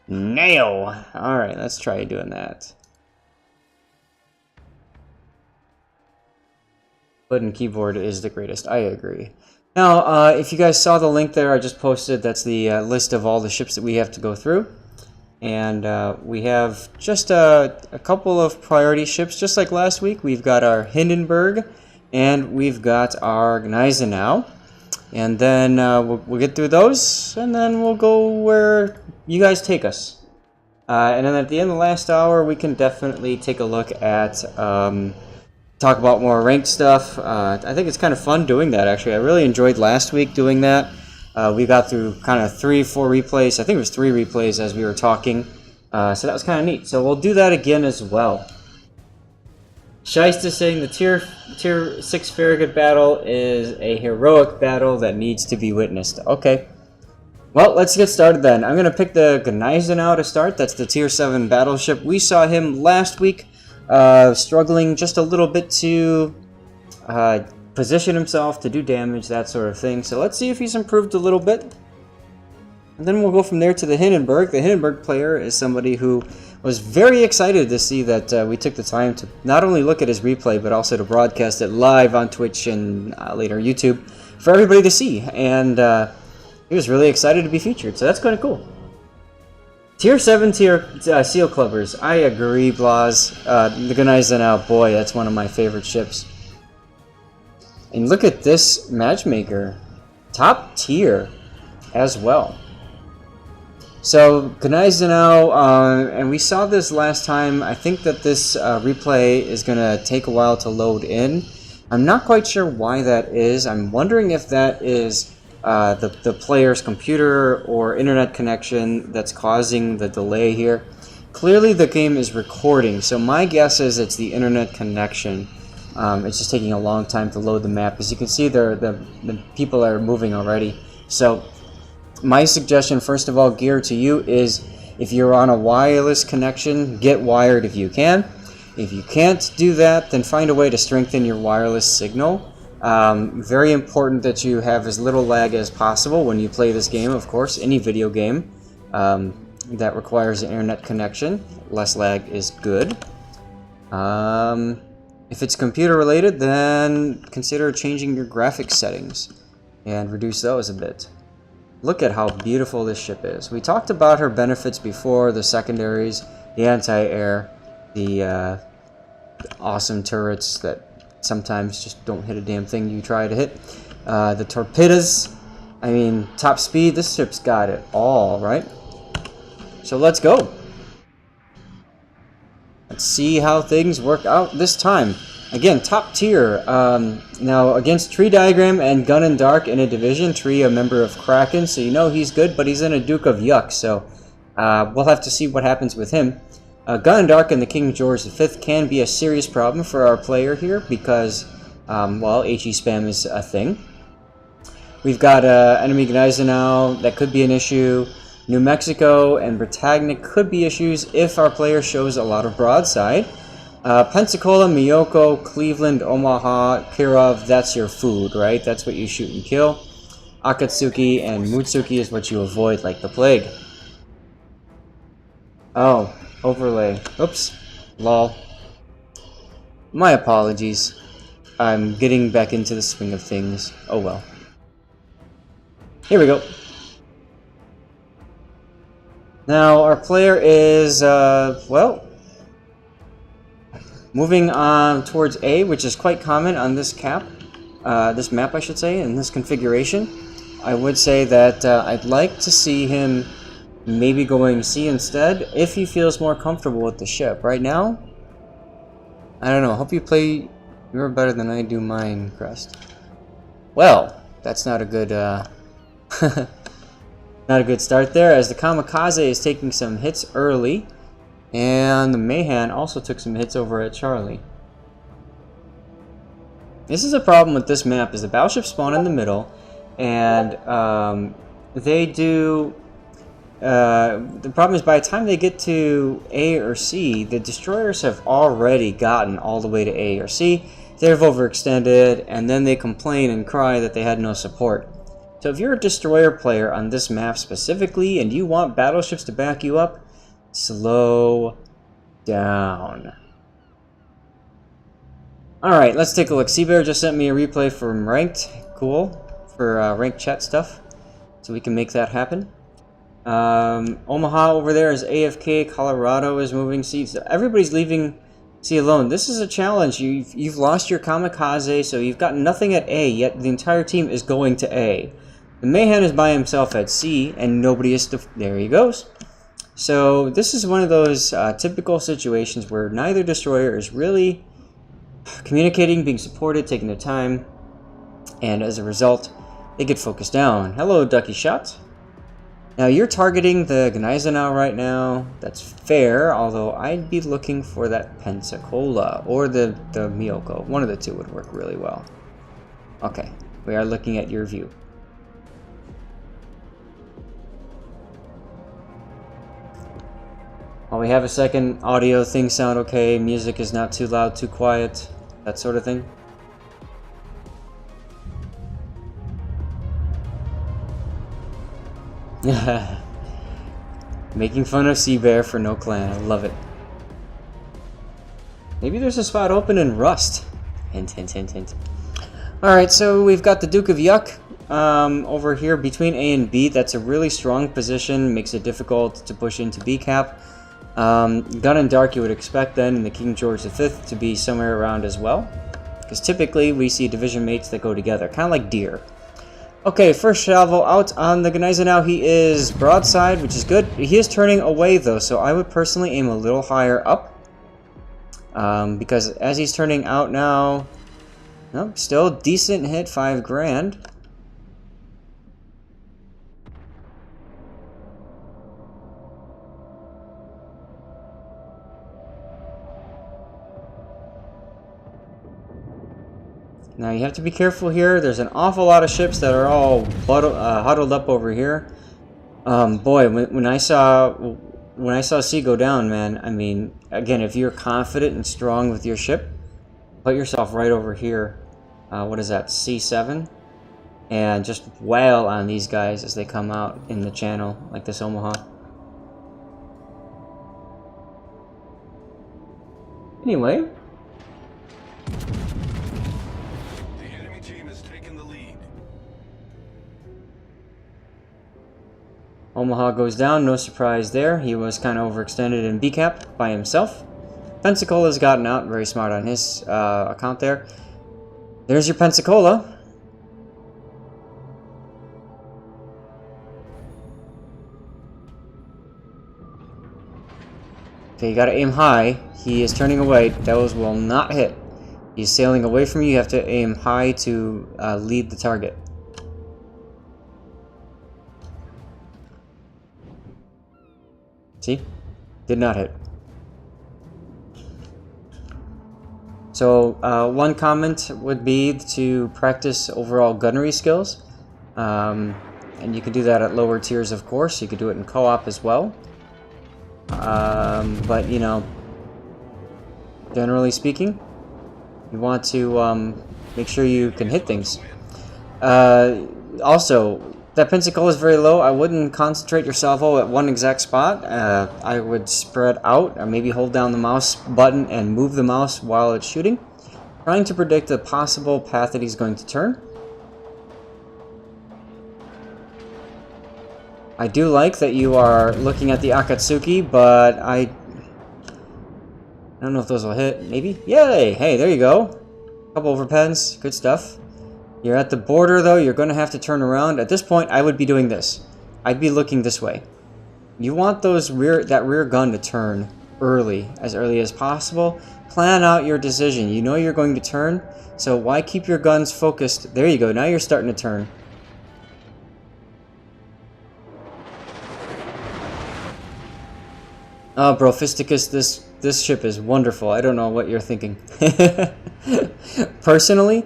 Nail! Alright, let's try doing that. Button keyboard is the greatest, I agree. Now, if you guys saw the link there I just posted, that's the list of all the ships that we have to go through. And we have just a couple of priority ships, just like last week. We've got our Hindenburg, and we've got our Gneisenau. And then we'll get through those, and then we'll go where you guys take us. And then at the end of the last hour, we can definitely take a look at, talk about more ranked stuff. I think it's kind of fun doing that, actually. I really enjoyed last week doing that. We got through kind of 3-4 replays. I think it was 3 replays as we were talking. So that was kind of neat. So we'll do that again as well. Scheist is saying the tier 6 Farragut battle is a heroic battle that needs to be witnessed. Okay. Well, let's get started then. I'm going to pick the Gneisenau to start. That's the tier 7 battleship. We saw him last week struggling just a little bit to position himself, to do damage, that sort of thing. So let's see if he's improved a little bit. And then we'll go from there to the Hindenburg. The Hindenburg player is somebody who was very excited to see that we took the time to not only look at his replay, but also to broadcast it live on Twitch and later YouTube for everybody to see. And he was really excited to be featured, so that's kind of cool. Tier 7 Seal Clubbers. I agree, Blas. The Gneisenau, boy, that's one of my favorite ships. And look at this matchmaker. Top tier as well. So, Gneisenau, and we saw this last time. I think that this replay is going to take a while to load in. I'm not quite sure why that is. I'm wondering if that is the player's computer or internet connection that's causing the delay here. Clearly the game is recording, so my guess is it's the internet connection. It's just taking a long time to load the map. As you can see, the people are moving already. So my suggestion, first of all, geared to you, is if you're on a wireless connection, get wired if you can. If you can't do that, then find a way to strengthen your wireless signal. Very important that you have as little lag as possible when you play this game, of course. Any video game that requires an internet connection, less lag is good. If it's computer related, then consider changing your graphics settings and reduce those a bit. Look at how beautiful this ship is. We talked about her benefits before, the secondaries, the anti-air, the awesome turrets that sometimes just don't hit a damn thing you try to hit. The torpedoes, I mean, top speed, this ship's got it all, right? So let's go. Let's see how things work out this time. Again, top tier. Now, against Tree Diagram and Gun and Dark in a division, Tree a member of Kraken, so you know he's good, but he's in a Duke of Yuck, so we'll have to see what happens with him. Gun and Dark and the King George V can be a serious problem for our player here because, well, HE spam is a thing. We've got enemy Gneisenau, that could be an issue. New Mexico and Britannic could be issues if our player shows a lot of broadside. Pensacola, Miyoko, Cleveland, Omaha, Kirov, that's your food, right? That's what you shoot and kill. Akatsuki and Mutsuki is what you avoid like the plague. Oh, overlay. Oops. Lol. My apologies. I'm getting back into the swing of things. Oh well. Here we go. Now, our player is, well, moving on towards A, which is quite common on this this map, I should say, in this configuration. I would say that I'd like to see him maybe going C instead, if he feels more comfortable with the ship. Right now, I don't know. I hope you play you're better than I do mine, Crest. Well, that's not a good, not a good start there, as the Kamikaze is taking some hits early. And the Mahan also took some hits over at Charlie. This is a problem with this map, is the battleships spawn in the middle, and they do... the problem is by the time they get to A or C, the destroyers have already gotten all the way to A or C. They've overextended, and then they complain and cry that they had no support. So if you're a destroyer player on this map specifically and you want battleships to back you up, slow down. Alright, let's take a look. Seabear just sent me a replay from Ranked. Cool. For ranked chat stuff. So we can make that happen. Omaha over there is AFK. Colorado is moving seats. Everybody's leaving C alone. This is a challenge. You've lost your kamikaze, so you've got nothing at A, yet the entire team is going to A. The Mayhem is by himself at C, and nobody is... There he goes. So this is one of those typical situations where neither destroyer is really communicating, being supported, taking their time, and as a result, they get focused down. Hello, Ducky Shot. Now, you're targeting the Gneisenau right now. That's fair, although I'd be looking for that Pensacola or the Miyoko. One of the two would work really well. Okay, we are looking at your view. While we have a second, audio, things sound okay, music is not too loud, too quiet, that sort of thing. Making fun of Sea Bear for no clan. I love it. Maybe there's a spot open in Rust. Hint, hint, hint, hint. Alright, so we've got the Duke of Yuck over here between A and B. That's a really strong position. Makes it difficult to push into B cap. Gun and Dark you would expect then in the King George V to be somewhere around as well. Because typically we see division mates that go together. Kind of like deer. Okay, first salvo out on the Gneisenau. He is broadside, which is good. He is turning away, though, so I would personally aim a little higher up. Because as he's turning out now... Nope, still decent hit, 5 grand. Now you have to be careful here. There's an awful lot of ships that are all huddled up over here. Boy, when I saw C go down, man. I mean, again, if you're confident and strong with your ship, put yourself right over here. What is that? C7, and just wail on these guys as they come out in the channel, like this Omaha. Anyway. Omaha goes down, no surprise there. He was kind of overextended in B cap by himself. Pensacola's gotten out, very smart on his account there. There's your Pensacola. Okay, you gotta aim high. He is turning away. Those will not hit. He's sailing away from you. You have to aim high to lead the target. See? Did not hit. So, one comment would be to practice overall gunnery skills. And you can do that at lower tiers, of course. You could do it in co-op as well. But, you know, generally speaking, you want to make sure you can hit things. Also, that Pensacola is very low. I wouldn't concentrate your salvo at one exact spot. I would spread out, or maybe hold down the mouse button and move the mouse while it's shooting, trying to predict the possible path that he's going to turn. I do like that you are looking at the Akatsuki, but I don't know if those will hit. Maybe? Yay! Hey, there you go. Couple overpens. Good stuff. You're at the border, though. You're going to have to turn around. At this point, I would be doing this. I'd be looking this way. You want that rear gun to turn as early as possible. Plan out your decision. You know you're going to turn, so why keep your guns focused? There you go. Now you're starting to turn. Oh, bro, Fisticus, this ship is wonderful. I don't know what you're thinking. Personally,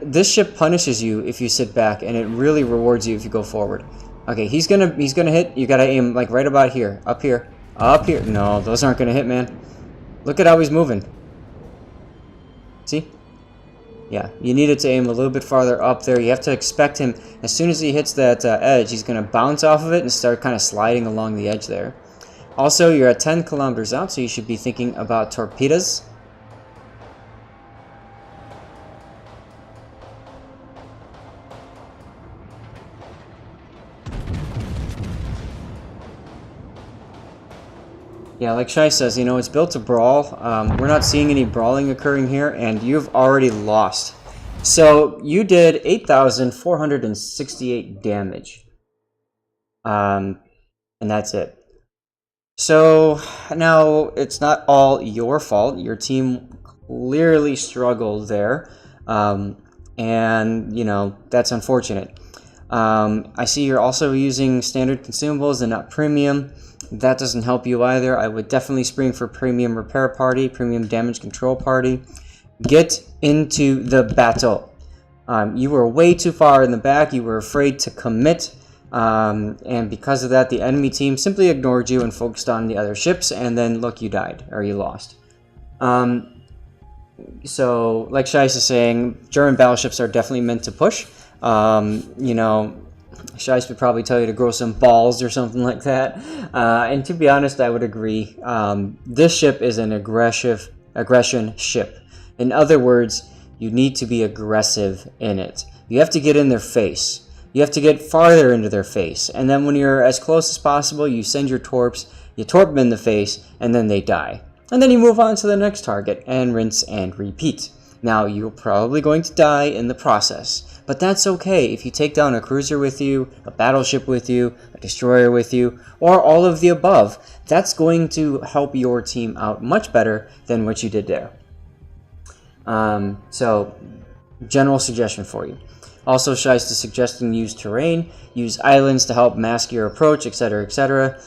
this ship punishes you if you sit back, and it really rewards you if you go forward. Okay, he's gonna hit. You gotta aim like right about here, up here, up here. No, those aren't gonna hit, man. Look at how he's moving. See? Yeah, you needed to aim a little bit farther up there. You have to expect him, as soon as he hits that edge, he's going to bounce off of it and start kind of sliding along the edge there. Also, you're at 10 kilometers out, so you should be thinking about torpedoes. Yeah, like Shai says, you know, it's built to brawl. We're not seeing any brawling occurring here, and you've already lost. So you did 8,468 damage. And that's it. So now it's not all your fault. Your team clearly struggled there. And, you know, that's unfortunate. I see you're also using standard consumables and not premium. That doesn't help you either. I would definitely spring for premium repair party, premium damage control party. Get into the battle. You were way too far in the back. You were afraid to commit. And because of that, the enemy team simply ignored you and focused on the other ships. And then, look, you died, or you lost. So, like Shais is saying, German battleships are definitely meant to push. You know, Shais would probably tell you to grow some balls or something like that. And to be honest, I would agree. This ship is an aggression ship. In other words, you need to be aggressive in it. You have to get in their face. You have to get farther into their face. And then when you're as close as possible, you send your torps, you torp them in the face, and then they die. And then you move on to the next target, and rinse and repeat. Now, you're probably going to die in the process. But that's okay if you take down a cruiser with you, a battleship with you, a destroyer with you, or all of the above. That's going to help your team out much better than what you did there. So, general suggestion for you. Also, Shiesta suggesting use terrain, use islands to help mask your approach, etc., etc.,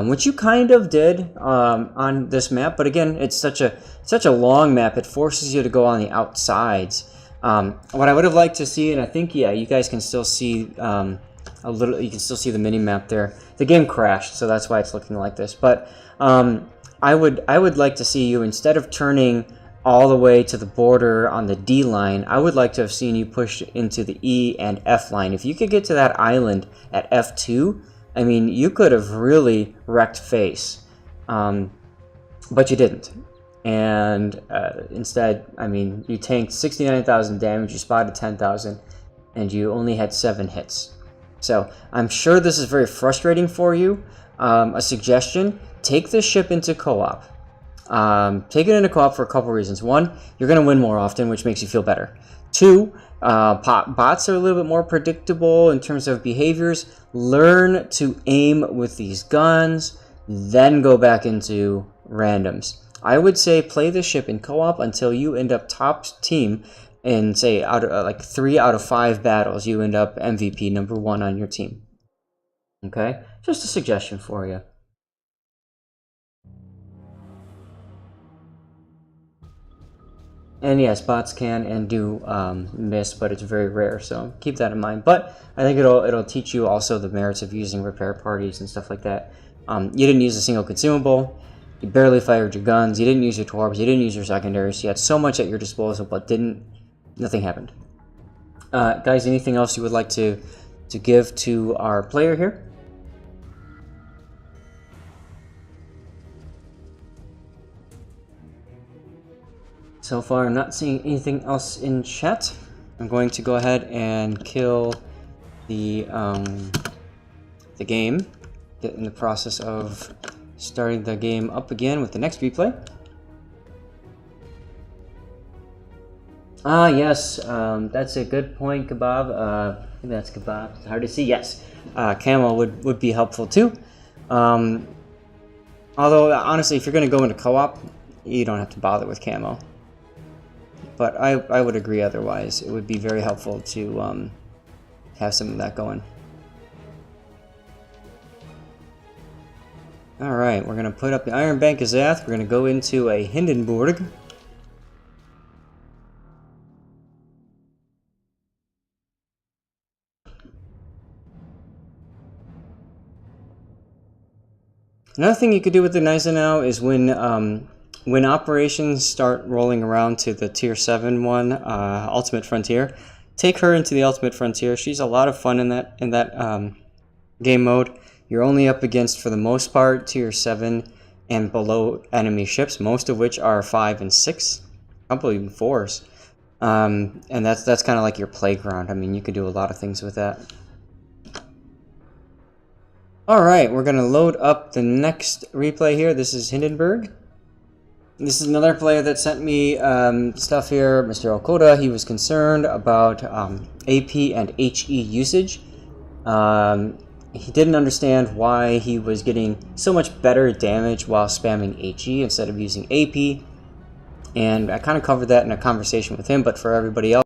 which you kind of did on this map. But again, it's such a long map; it forces you to go on the outsides. What I would have liked to see, and I think, yeah, you guys can still see a little. You can still see the mini map there. The game crashed, so that's why it's looking like this. But I would like to see you, instead of turning all the way to the border on the D line, I would like to have seen you push into the E and F line. If you could get to that island at F2, I mean, you could have really wrecked face. But you didn't. And instead, I mean, you tanked 69,000 damage, you spotted 10,000, and you only had 7 hits. So I'm sure this is very frustrating for you. A suggestion, take this ship into co-op. Take it into co-op for a couple reasons. One, you're going to win more often, which makes you feel better. Two, bots are a little bit more predictable in terms of behaviors. Learn to aim with these guns, then go back into randoms. I would say play this ship in co-op until you end up top team in, say, out of, like 3 out of 5 battles, you end up MVP number 1 on your team. Okay? Just a suggestion for you. And yes, bots can and do miss, but it's very rare, so keep that in mind. But I think it'll teach you also the merits of using repair parties and stuff like that. You didn't use a single consumable. You barely fired your guns. You didn't use your torps. You didn't use your secondaries. You had so much at your disposal, but nothing happened. Guys, anything else you would like to give to our player here? So far, I'm not seeing anything else in chat. I'm going to go ahead and kill the game. Get in the process of starting the game up again with the next replay. Ah, yes, that's a good point, Kebab. I think that's Kebab. It's hard to see. Yes, camo would be helpful too. Although, honestly, if you're going to go into co-op, you don't have to bother with camo. But I would agree otherwise. It would be very helpful to have some of that going. Alright, we're going to put up the Iron Bank of Zath. We're going to go into a Hindenburg. Another thing you could do with the Gneisenau is when when operations start rolling around to the tier 7 one, Ultimate Frontier, take her into the Ultimate Frontier. She's a lot of fun in that game mode. You're only up against, for the most part, tier 7 and below enemy ships, most of which are 5 and 6, a couple even 4s. And that's kind of like your playground. I mean, you can do a lot of things with that. Alright, we're going to load up the next replay here. This is Hindenburg. This is another player that sent me stuff here, Mr. Okoda. He was concerned about AP and HE usage. He didn't understand why he was getting so much better damage while spamming HE instead of using AP. And I kind of covered that in a conversation with him, but for everybody else,